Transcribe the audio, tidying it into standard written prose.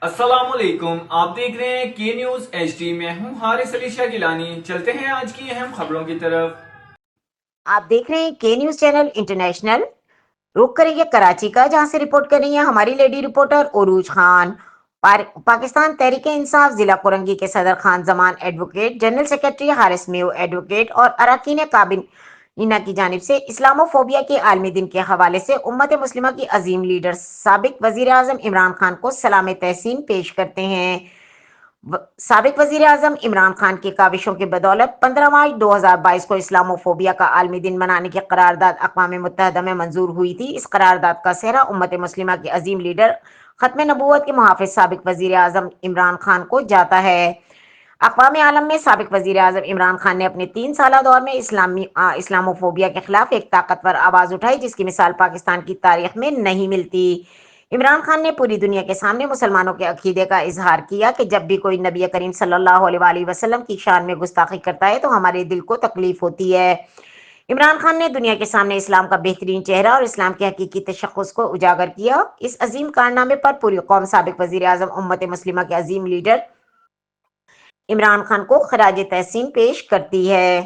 السلام علیکم، آپ دیکھ رہے ہیں کے نیوز ایچ ڈی۔ میں ہوں حارث علی شاہ گیلانی۔ چلتے ہیں آج کی اہم خبروں کی طرف۔ آپ دیکھ رہے ہیں کے نیوز چینل انٹرنیشنل۔ رخ کریں گے کراچی کا، جہاں سے رپورٹ کر رہی ہیں ہماری لیڈی رپورٹر عروج خان۔ پاکستان تحریک انصاف ضلع کورنگی کے صدر خان زمان ایڈوکیٹ، جنرل سیکرٹری حارث میو ایڈوکیٹ اور اراکین کابینہ کی جانب سے اسلامو فوبیا کے عالمی دن کے حوالے سے امت مسلمہ کی عظیم لیڈر سابق وزیر اعظم عمران خان کو سلام تحسین پیش کرتے ہیں۔ سابق وزیر اعظم عمران خان کی کاوشوں کی بدولت 15 مارچ 2022 کو اسلامو فوبیا کا عالمی دن منانے کی قرارداد اقوام متحدہ میں منظور ہوئی تھی۔ اس قرارداد کا سہرا امت مسلمہ کے عظیم لیڈر، ختم نبوت کے محافظ سابق وزیر اعظم عمران خان کو جاتا ہے۔ اقوام عالم میں سابق وزیر اعظم عمران خان نے اپنے 3 سالہ دور میں اسلامو فوبیا کے خلاف ایک طاقتور آواز اٹھائی، جس کی مثال پاکستان کی تاریخ میں نہیں ملتی۔ عمران خان نے پوری دنیا کے سامنے مسلمانوں کے عقیدے کا اظہار کیا کہ جب بھی کوئی نبی کریم صلی اللہ علیہ وآلہ وسلم کی شان میں گستاخی کرتا ہے تو ہمارے دل کو تکلیف ہوتی ہے۔ عمران خان نے دنیا کے سامنے اسلام کا بہترین چہرہ اور اسلام کے حقیقی تشخص کو اجاگر کیا۔ اس عظیم کارنامے پر پوری قوم سابق وزیر اعظم امت مسلمہ کے عظیم لیڈر عمران خان کو خراج تحسین پیش کرتی ہے۔